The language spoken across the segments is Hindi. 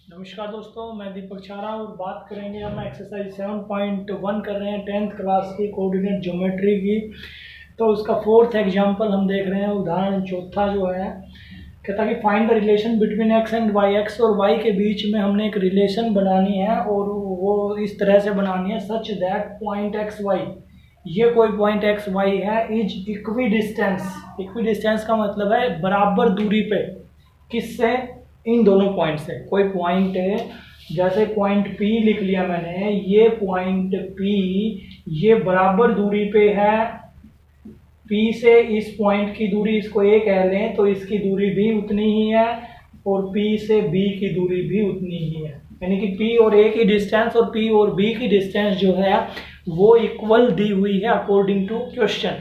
नमस्कार दोस्तों, मैं दीपक छारा और बात करेंगे हम एक्सरसाइज 7.1 कर रहे हैं 10th क्लास की कोऑर्डिनेट ज्योमेट्री की। तो उसका फोर्थ एग्जांपल हम देख रहे हैं। उदाहरण चौथा जो है कहता कि find the relation between X and Y. X और वाई के बीच में हमने एक रिलेशन बनानी है और वो इस तरह से बनानी है such that point X Y, ये कोई पॉइंट एक्स वाई है, is equidistance. Equidistance का मतलब है बराबर दूरी पे, किससे? इन दोनों पॉइंट से। कोई पॉइंट है, जैसे पॉइंट P लिख लिया मैंने, ये पॉइंट P ये बराबर दूरी पे है। P से इस पॉइंट की दूरी, इसको A कह लें तो इसकी दूरी भी उतनी ही है और P से B की दूरी भी उतनी ही है। यानी कि P और A की डिस्टेंस और P और B की डिस्टेंस जो है वो इक्वल दी हुई है अकॉर्डिंग टू क्वेश्चन।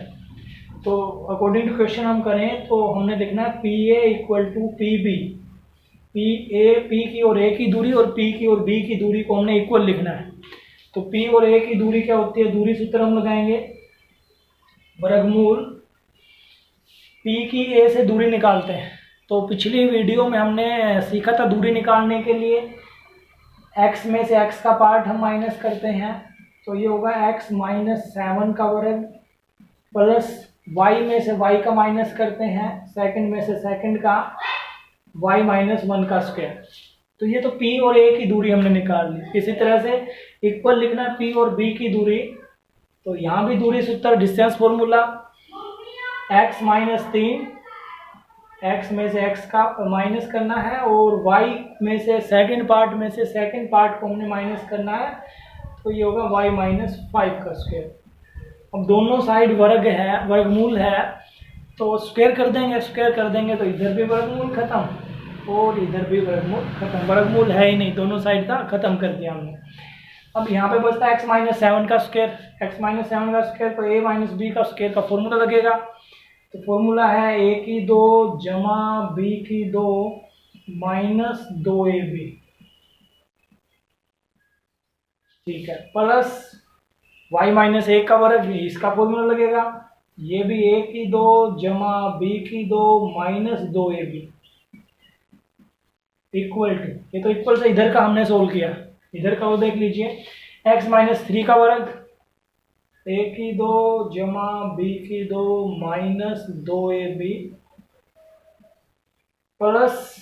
तो अकॉर्डिंग टू क्वेश्चन हम करें तो हमने लिखना है PA equal to PB। P की और A की दूरी और P की और B की दूरी को हमने इक्वल लिखना है। तो P और A की दूरी क्या होती है? दूरी सूत्र हम लगाएंगे, वर्गमूल P की A से दूरी निकालते हैं। तो पिछली वीडियो में हमने सीखा था दूरी निकालने के लिए x में से x का पार्ट हम माइनस करते हैं, तो ये होगा x माइनस 7 का वर्ग प्लस y में से y का माइनस करते हैं सेकंड में से सेकंड का y माइनस 1 का स्क्वायर। तो ये तो P और A की दूरी हमने निकाल ली। इसी तरह से इक्वल लिखना है P और B की दूरी। तो यहाँ भी दूरी सूत्र distance formula x minus 3, x में से x का माइनस करना है और y में से सेकंड पार्ट में से सेकंड पार्ट को हमने माइनस करना है, तो ये होगा y माइनस 5 का स्क्वायर। अब दोनों साइड वर्ग है, वर्गमूल है, तो स्क्वायर कर देंगे। स्क्वायर कर देंगे तो इधर भी वर्गमूल खत्म और इधर भी वर्गमूल खत्म। वर्गमूल है ही नहीं, दोनों साइड का खत्म कर दिया हमने। अब यहाँ पे बचता है x माइनस 7 का स्क्वायर। x माइनस 7 का स्क्वायर तो a माइनस b का स्क्वायर का फॉर्मूला लगेगा। तो फॉर्मूला है a की 2 जमा b की 2 माइनस 2ab, ठीक है, प्लस y माइनस 1 का वर्ग, इसका फॉर्मूला लगेगा। ये भी a की 2 जमा b की 2 माइनस 2ab इक्वल टू, ये तो इक्वल से इधर का हमने सोल्व किया, इधर का वो देख लीजिए, x माइनस 3 का वर्ग, a की 2 जमा b की 2 minus 2ab plus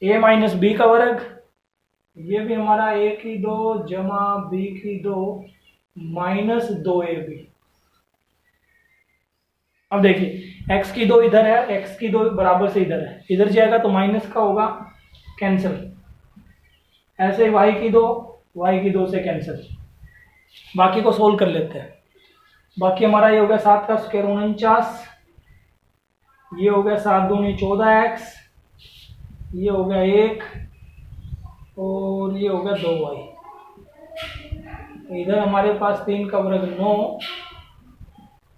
a minus b का वर्ग, ये भी हमारा a की 2 जमा b की 2 माइनस 2ab। अब देखिए x की 2 इधर है, x की 2 बराबर से इधर है, इधर जाएगा तो माइनस का होगा, कैंसिल। ऐसे y की 2 से कैंसिल। बाकी को सोल्व कर लेते हैं। बाकी हमारा ये हो गया 7 का स्क्वायर 49, ये हो गया 7 दूनी 14x, ये हो गया 1 और ये हो गया 2y। इधर हमारे पास 3 का वर्ग 9,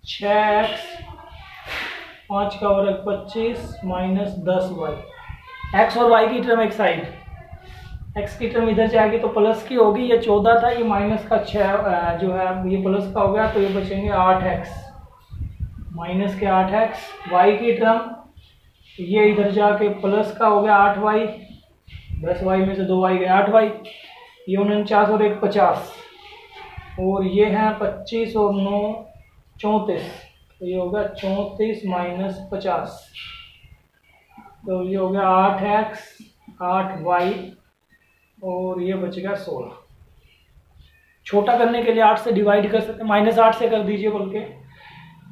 6x, 5 का वर्ग 25 माइनस 10y। x और y की टर्म एक साइड, x की टर्म इधर जाएगी तो प्लस की होगी, ये 14 था, ये माइनस का 6 जो है ये प्लस का हो गया, तो ये बचेंगे 8x, माइनस के 8x। y की टर्म ये इधर जाके प्लस का हो गया 8y, 10y में से 2y गए 8y, ये 49 और 1 50 और ये है 25 और 9 34, तो ये होगा 34 माइनस 50, तो ये हो गया 8x 8y और ये बचेगा 16। छोटा करने के लिए 8 से डिवाइड कर सकते हैं, माइनस 8 से कर दीजिए बल्कि,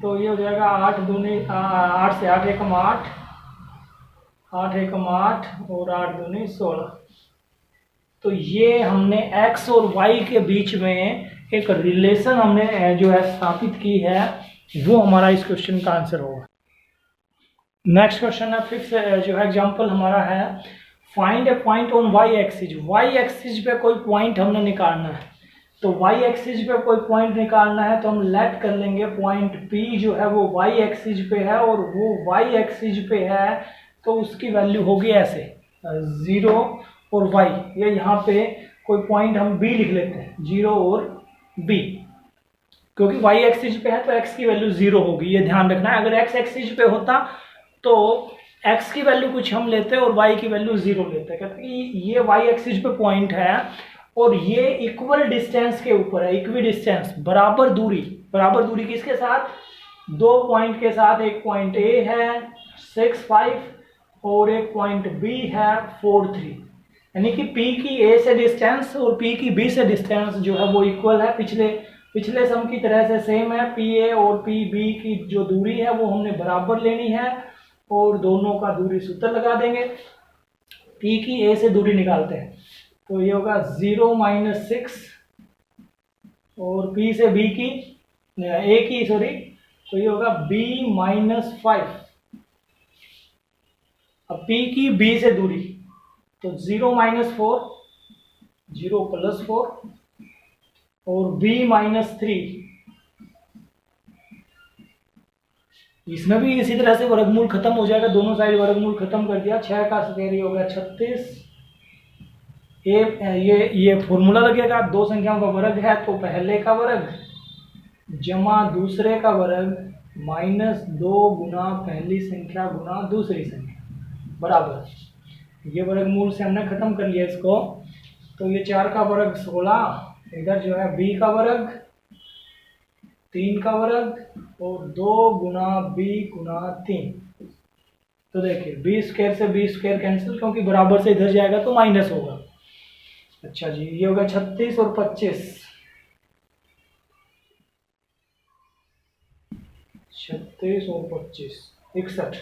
तो ये हो जाएगा 8 दूनी 8 से 8 एकम 8, 8 एकम 8 और 8 दूनी 16। तो ये हमने x और y के बीच में एक रिलेशन हमने जो है स्थापित की है, वो हमारा इस क्वेश्चन का आंसर होगा। नेक्स्ट क्वेश्चन है, फिफ्थ जो है एग्जांपल हमारा है, find A point on y axis. y axis पे कोई पॉइंट हमने निकालना है। तो y एक्सिस पे कोई पॉइंट निकालना है तो हम लेट कर लेंगे पॉइंट P जो है वो y एक्सिस पे है और वो y एक्सिस पे है, तो उसकी वैल्यू होगी ऐसे 0 और y, ये यहाँ पे कोई पॉइंट हम B लिख लेते हैं, 0 और B, क्योंकि y एक्सिस पे है तो x की वैल्यू 0 होगी, ये ध्यान रखना है। अगर x एक्सिस पे होता तो एक्स की वैल्यू कुछ हम लेते हैं और वाई की वैल्यू 0 लेते हैं। कहते हैं कि ये वाई एक्सिस पे पॉइंट है और ये इक्वल डिस्टेंस के ऊपर है, इक्वी डिस्टेंस, बराबर दूरी। बराबर दूरी किसके साथ? दो पॉइंट के साथ। एक पॉइंट ए है 6, 5 और एक पॉइंट बी है 4, 3। यानी कि P की A से डिस्टेंस और P की B से डिस्टेंस जो है वो इक्वल है। पिछले सम की तरह से सेम है। PA और PB की जो दूरी है वो हमने बराबर लेनी है और दोनों का दूरी सूत्र लगा देंगे। P की A से दूरी निकालते हैं तो ये होगा 0 - 6 और P से B की A की सॉरी तो ये होगा B - 5। अब P की B से दूरी तो 0 - 4, 0 + 4 और B - 3। इसमें भी इसी तरह से वर्गमूल खत्म हो जाएगा। दोनों साइड वर्गमूल खत्म कर दिया। 6 का स्क्वायर हो गया 36। ये फॉर्मूला लगेगा, दो संख्याओं का वर्ग है तो पहले का वर्ग जमा दूसरे का वर्ग -2 गुना पहली संख्या गुना दूसरी संख्या बराबर। ये वर्गमूल से हमने खत्म कर लिया इसको। तो ये 4 का वर्ग 16, इधर जो है b का वर्ग 3 का वर्ग और 2 गुना b गुना 3। तो देखिए b² से b² कैंसिल, क्योंकि बराबर से इधर जाएगा तो माइनस होगा। अच्छा जी, ये होगा 36 और 25। 36 और 25 61।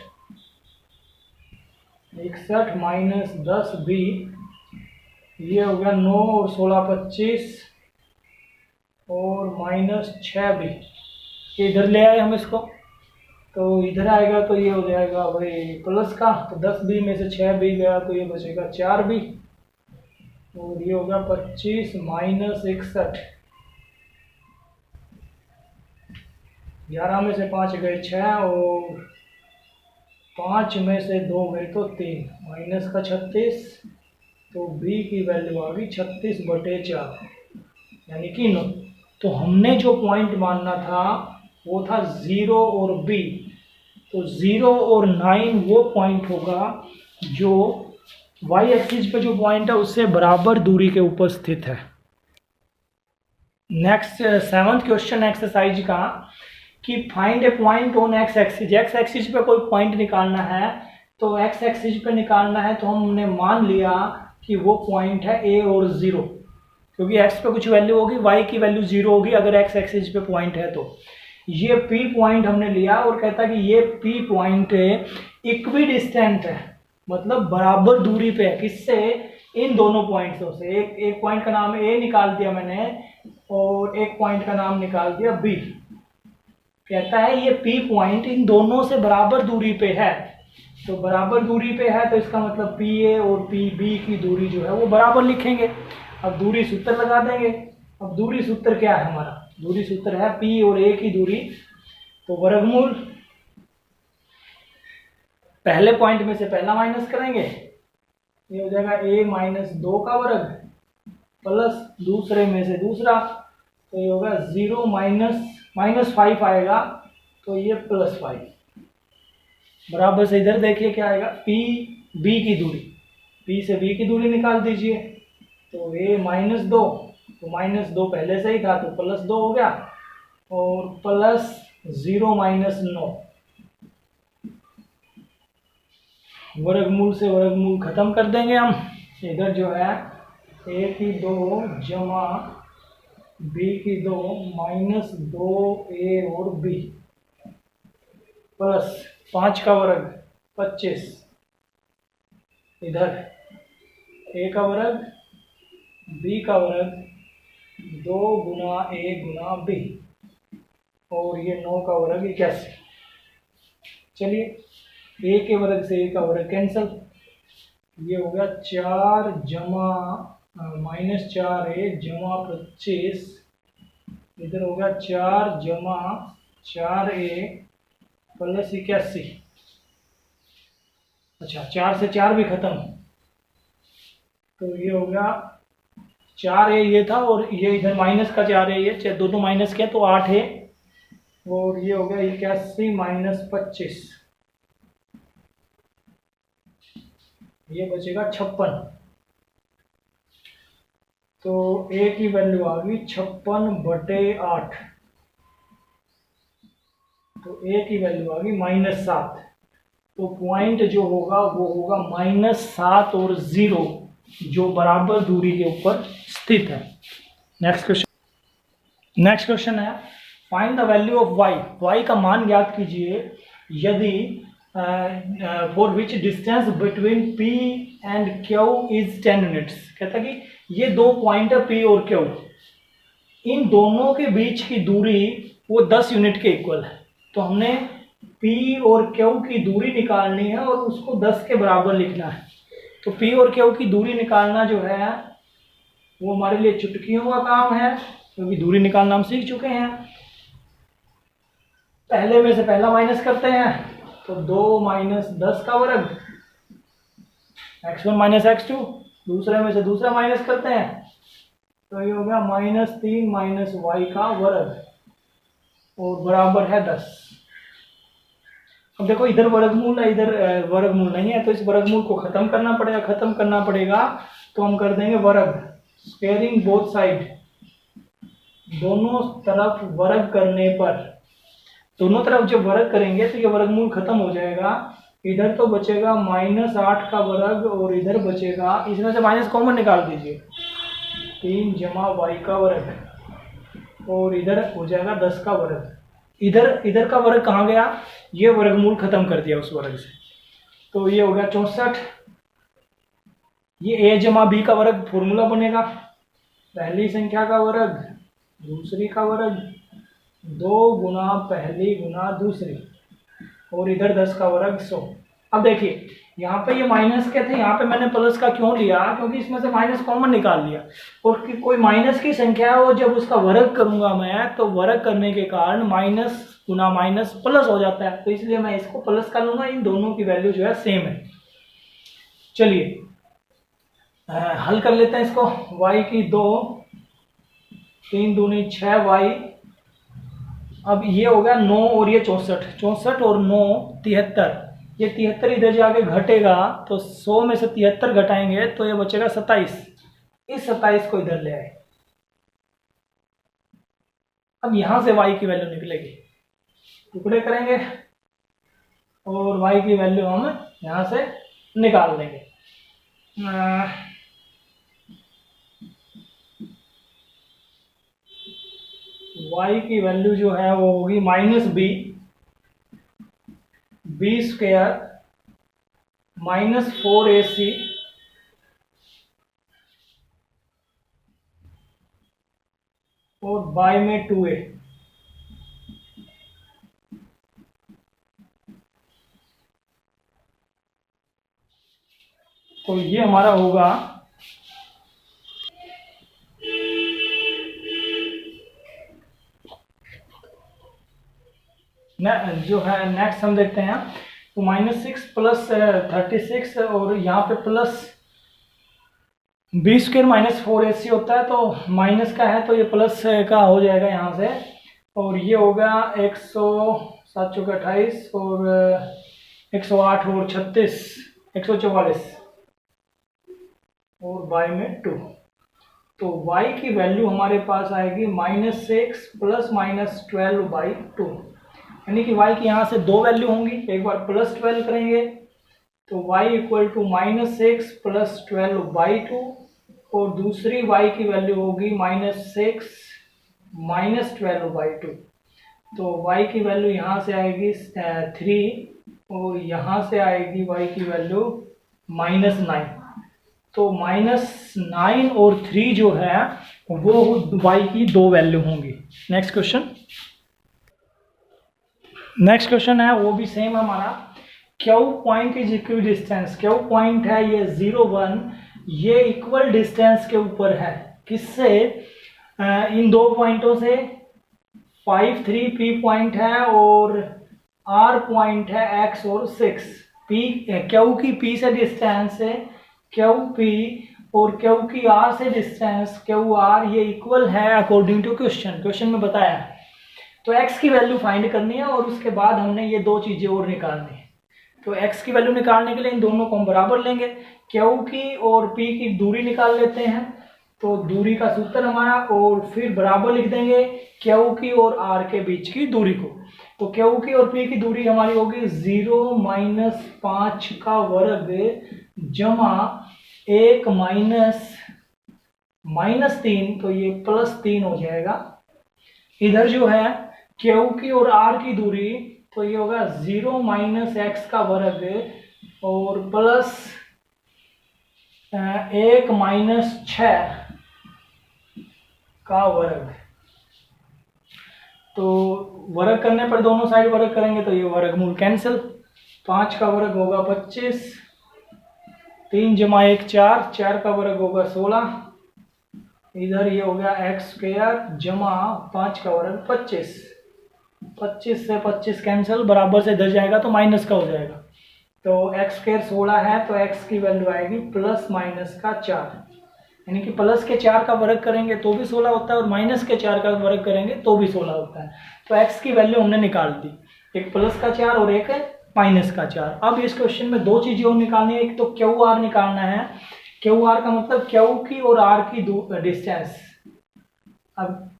61 माइनस 10b, ये हो गया 9 और 16 25 और -6b। इधर ले आए हम इसको तो इधर आएगा तो ये हो जाएगा भाई प्लस का, तो 10b में से 6b गया तो ये बचेगा 4b और ये होगा 25 माइनस 61। 11 में से 5 गए 6 और 5 में से 2 गए तो 3, माइनस का 36। तो b की वैल्यू आ गई 36/4 यानी कि 9। तो हमने जो पॉइंट मानना था वो था 0 और b। तो 0 और 9 वो पॉइंट होगा जो y एक्सिस पे जो पॉइंट है उससे बराबर दूरी के ऊपर स्थित है। नेक्स्ट 7th क्वेश्चन एक्सरसाइज का कि find A point on x axis. x axis पे कोई पॉइंट निकालना है तो x एक्सिस पे निकालना है तो हमने मान लिया कि वो पॉइंट है a और 0, क्योंकि x पे कुछ वैल्यू होगी, y की वैल्यू 0 होगी अगर x एक्सिस पे पॉइंट है। तो ये P पॉइंट हमने लिया और कहता है कि ये P पॉइंट इक्वी डिस्टेंट है, मतलब बराबर दूरी पे है। किससे? इन दोनों पॉइंट्सों से। एक पॉइंट का नाम A निकाल दिया मैंने और एक पॉइंट का नाम निकाल दिया B। कहता है ये P पॉइंट इन दोनों से बराबर दूरी पे है। तो बराबर दूरी पे है तो इसका मतलब PA और PB की दूरी जो है वो बराबर लिखेंगे। अब दूरी सूत्र लगा देंगे। अब दूरी सूत्र क्या है हमारा? दूरी सूत्र है P और A की दूरी। तो वर्गमूल पहले पॉइंट में से पहला माइनस करेंगे, ये हो जाएगा a - 2 का वर्ग प्लस दूसरे में से दूसरा, तो ये होगा 0 -5 आएगा तो ये +5 बराबर से इधर देखिए क्या आएगा, P B की दूरी, P से B की दूरी निकाल दीजिए। तो a - 2 तो -2 पहले से ही था तो +2 हो गया और प्लस 0 - 9। वर्गमूल से वर्गमूल खत्म कर देंगे हम। इधर जो है a की 2 जमा b की 2 -2a और b प्लस 5 का वर्ग 25, इधर a का वर्ग b का वर्ग 2 गुना a गुना b और ये 9 का वर्ग 81। चलिए a के वर्ग से a का वर्ग कैंसल, ये हो गया 4 जमा -4a जमा 25, इधर हो गया 4 जमा 4a प्लस 81। अच्छा 4 से 4 भी खत्म, तो ये हो गया 4a ये था और ये इधर माइनस का 4a ये दोनों माइनस किया तो 8a और ये हो गया 81 - 25। ये बचेगा 56। तो ए की वैल्यू आ गई 56/8। तो ए की वैल्यू आ गई -7। तो पॉइंट जो होगा वो होगा -7 और 0, जो बराबर दूरी के ऊपर स्थित है। नेक्स्ट क्वेश्चन है, find the value of Y. Y का मान ज्ञात कीजिए यदि for which distance between P and Q is 10 units. कहता है कि ये दो पॉइंट है पी और क्यू, इन दोनों के बीच की दूरी वो 10 यूनिट के इक्वल है। तो हमने पी और क्यू की दूरी निकालनी है और उसको 10 के बराबर लिखना है। तो पी और क्यू की दूरी निकालना जो है वो हमारे लिए चुटकियों का काम है, क्योंकि दूरी निकालना हम सीख चुके हैं। पहले में से पहला माइनस करते हैं, तो 2 - 10 का वर्ग x1 - x2। दूसरे में से दूसरा माइनस करते हैं, तो ये हो गया -3 - y का वर्ग और बराबर है 10। अब देखो इधर वर्गमूल है, इधर वर्गमूल नहीं है, तो इस वर्गमूल को खत्म करना पड़ेगा। खत्म करना पड़ेगा तो हम कर देंगे वर्ग, स्क्वेयरिंग बोथ साइड। दोनों तरफ वर्ग करने पर, दोनों तरफ जब वर्ग करेंगे तो ये वर्गमूल खत्म हो जाएगा। इधर तो बचेगा -8 का वर्ग और इधर बचेगा, इसमें से माइनस कॉमन निकाल दीजिए, 3 जमा y का वर्ग और इधर हो जाएगा 10 का वर्ग। इधर का वर्ग कहाँ गया, ये वर्गमूल खत्म कर दिया उस वर्ग से, तो ये हो गया 64। ये a जमा b का वर्ग फॉर्मूला बनेगा, पहली संख्या का वर्ग दूसरी का वर्ग 2 गुना पहली गुना दूसरी और इधर 10 का वर्ग 100। अब देखिए यहाँ पे ये माइनस के थे, यहाँ पे मैंने प्लस का क्यों लिया, क्योंकि इसमें से माइनस कॉमन निकाल लिया। और कोई माइनस की संख्या है वो जब उसका वर्ग करूंगा मैं, तो वर्ग करने के कारण माइनस गुना माइनस प्लस हो जाता है, तो इसलिए मैं इसको प्लस कर लूंगा। इन दोनों की वैल्यू जो है सेम है। चलिए हल कर लेते हैं इसको। y की 2, 3 दूनी 6y। अब ये हो गया 9 और ये 64, 64 और 9 73। ये 73 इधर जाके घटेगा, तो 100 में से 73 घटाएंगे तो ये बचेगा 27। इस 27 को इधर ले आए। अब यहां से y की वैल्यू निकलेगी, टुकड़े करेंगे और y की वैल्यू हम यहां से निकाल लेंगे। y की वैल्यू जो है वो होगी -b, b² -4ac और बाय में 2a। तो ये हमारा होगा जो है। नेक्स्ट हम देखते हैं, तो -6 + 36 और यहाँ पे प्लस b² -4ac होता है, तो माइनस का है तो ये प्लस का हो जाएगा यहाँ से। और ये होगा 100 7 × 28 और 108 और 36 144 और बाय में 2। तो y की वैल्यू हमारे पास आएगी -6 ± 12/2, यानी कि y की यहाँ से दो वैल्यू होंगी। एक बार +12 करेंगे तो y = -6 + 12/2 और दूसरी y की वैल्यू होगी -6 - 12/2। तो y की वैल्यू यहाँ से आएगी 3 और यहाँ से आएगी y की वैल्यू -9। तो -9 और 3 जो है वो y की दो वैल्यू होंगी। नेक्स्ट क्वेश्चन है, वो भी सेम हमारा। Q point is equal distance. Q point है ये 0 1, ये इक्वल डिस्टेंस के ऊपर है किससे, इन दो पॉइंटों से। 5 3 पी पॉइंट है और आर पॉइंट है x और 6। पी क्यू की पी से डिस्टेंस है क्यू पी और क्यू की आर से डिस्टेंस क्यू आर, ये इक्वल है अकॉर्डिंग टू क्वेश्चन में बताया है। तो x की वैल्यू फाइंड करनी है और उसके बाद हमने ये दो चीजें और निकालनी है। तो x की वैल्यू निकालने के लिए इन दोनों को हम बराबर लेंगे। क्यू की और पी की दूरी निकाल लेते हैं। तो दूरी का सूत्र हमारा, और फिर बराबर लिख देंगे क्यू की और आर के बीच की दूरी को। तो क्यू की और पी की दूरी हमारी होगी 0 - 5 का वर्ग जमा 1 - -3, तो ये +3 हो जाएगा। इधर जो है क्यू की और आर की दूरी, तो ये होगा 0 - x का वर्ग और प्लस 1 - 6 का वर्ग। तो वर्ग करने पर दोनों साइड वर्ग करेंगे तो ये वर्गमूल कैंसिल। 5 का वर्ग होगा 25, 3 + 1 4, 4 का वर्ग होगा 16, इधर ये हो गया x² जमा 5 का वर्ग 25, 25 से 25 कैंसिल, बराबर से इधर जाएगा तो माइनस का हो जाएगा। तो x² 16 है तो x की वैल्यू आएगी +-4, यानी कि प्लस के 4 का वर्ग करेंगे तो भी 16 होता है और माइनस के 4 का वर्ग करेंगे तो भी 16 होता है। तो x की वैल्यू हमने निकाल दी, एक प्लस का 4 और एक माइनस का 4। अब इस क्वेश्चन में दो चीजें और निकालनी है, एक तो क्यू आर निकालना है। क्यू आर का मतलब क्यू की और आर की डिस्टेंस। अब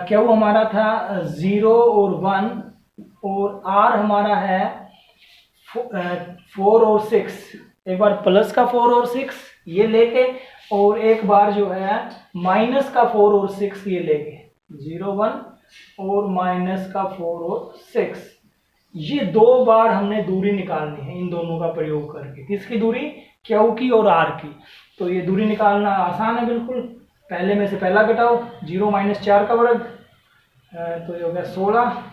क्यू हमारा था 0 और 1 और आर हमारा है 4 और 6। एक बार प्लस का 4 और 6 ये लेके, और एक बार जो है माइनस का 4 और 6 ये लेके, 0 1 और माइनस का 4 और 6, ये दो बार हमने दूरी निकालनी है इन दोनों का प्रयोग करके। किसकी दूरी? क्यू की और आर की। तो ये दूरी निकालना आसान है बिल्कुल। पहले में से पहला घटाओ, 0 - 4 का वर्ग, तो ये हो गया 16,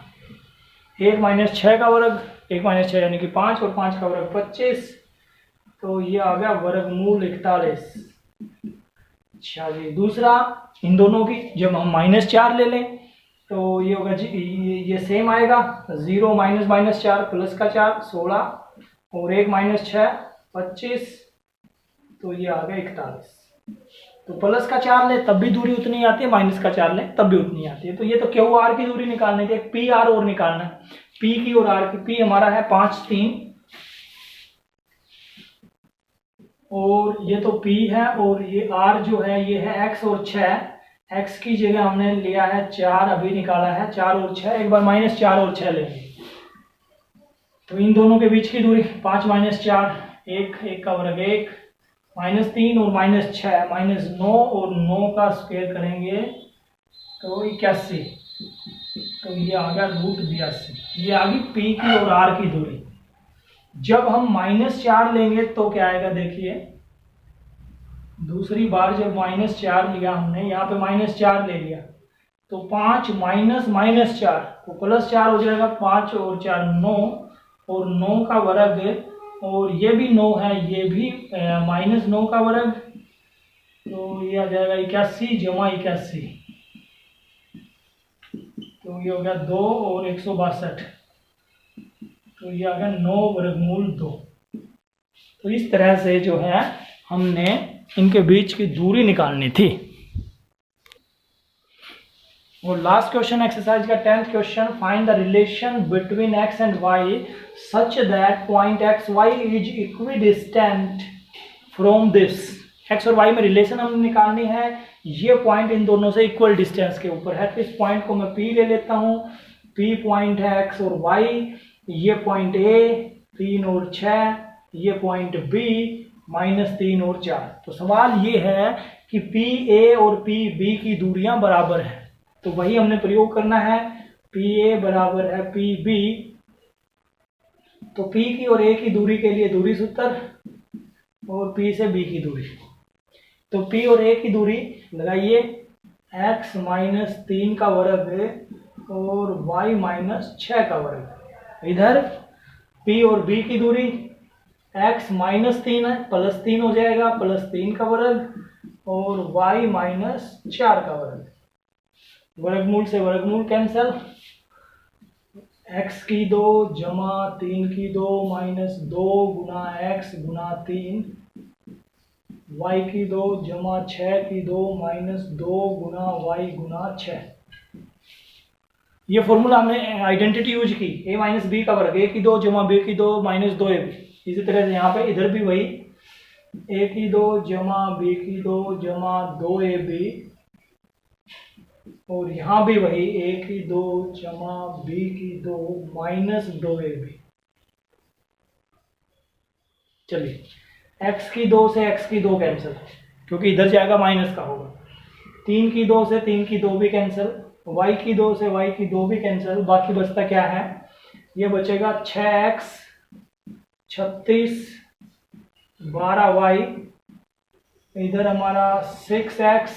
1 - 6 का वर्ग, 1 - 6 यानी कि 5 और 5 का वर्ग 25, तो ये आ गया वर्गमूल 41। अच्छा जी, दूसरा इन दोनों की जब हम -4 ले लें तो ये होगा जी, ये सेम आएगा, 0 - -4 प्लस का 4 16 और 1 - 6 25, तो ये आ गया 41। तो प्लस का 4 ले तब भी दूरी उतनी आती है, माइनस का 4 ले तब भी उतनी आती है। तो ये तो क्यू आर की दूरी निकालनी थी, एक पी आर और निकालना है। पी की और आर की, पी हमारा है 5 3 और ये तो P है, और ये R जो है ये है x और 6। x की जगह हमने लिया है 4, अभी निकाला है 4 और 6, एक बार -4 और 6 लेंगे। तो इन दोनों के बीच की दूरी 5 - 4 1, 1 का वर्ग 1, -3 और -6 -9 और 9 का स्क्वायर करेंगे तो 81, तो ये आ गया √82। ये आ गई P की और R की दूरी। जब हम -4 लेंगे तो क्या आएगा, देखिए दूसरी बार जब -4 लिया हमने, यहाँ पे -4 ले लिया तो 5 - -4 तो +4 हो जाएगा, 5 और 4 9 और 9 का वर्ग, और ये भी 9 है, ये भी -9 का वर्ग, तो ये आ जाएगा 81 जमा 81, तो ये हो गया 2 और 162, तो ये आ गया 9 वर्गमूल 2। तो इस तरह से जो है हमने इनके बीच की दूरी निकालनी थी। और लास्ट क्वेश्चन एक्सरसाइज का 10th question, find the relation between x and y such that point X Y is equidistant from this. x और y में रिलेशन हमें निकालनी है, ये पॉइंट इन दोनों से इक्वल डिस्टेंस के ऊपर है। तो इस पॉइंट को मैं P ले लेता हूँ, P पॉइंट है x और y, ये पॉइंट A 3 और 6, ये पॉइंट B -3 और 4। तो सवाल ये है कि PA और PB की दूरियां बराबर हैं, तो वही हमने प्रयोग करना है। PA बराबर है PB, तो P की और A की दूरी के लिए दूरी सूत्र और P से B की दूरी। तो P और A की दूरी लगाइए, x - 3 का वर्ग और y - 6 का वर्ग। इधर P और B की दूरी x -3 है, +3 हो जाएगा, +3 का वर्ग और y - 4 का वर्ग। वर्गमूल से वर्गमूल कैंसल, x की 2 जमा 3 की 2 -2 गुना x गुना 3, y की 2 जमा 6 की 2 -2 गुना y गुना 6। ये फॉर्मूला हमने आइडेंटिटी यूज की, a - b का वर्ग, a की 2 जमा b की 2 -2ab। इसी तरह से यहाँ पे इधर भी वही ए की 2 जमा बी की 2 जमा 2ab, और यहाँ भी वही ए की 2 जमा बी की 2 माइनस 2ab। चलिए x की 2 से x की 2 कैंसिल, क्योंकि इधर जाएगा माइनस का होगा। 3 की 2 से 3 की 2 भी कैंसिल, y की 2 से y की 2 भी कैंसिल। बाकी बचता क्या है, ये बचेगा 6x 36 12y, इधर हमारा 6x,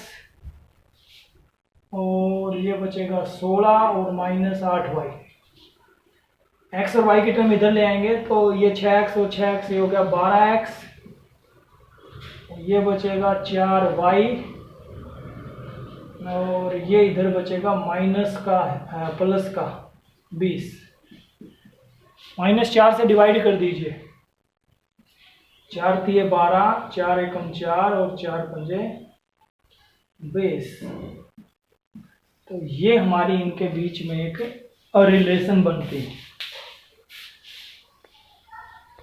और ये बचेगा 16 और माइनस 8y। x और y की टर्म इधर ले आएंगे तो ये 6x और 6x ये हो गया 12x, ये बचेगा 4y, और ये इधर बचेगा माइनस का प्लस का 20। -4 से डिवाइड कर दीजिए, 4 तिये 12, 4 एकम 4 और 4 पंजे 20। तो ये हमारी इनके बीच में एक रिलेशन बनती है।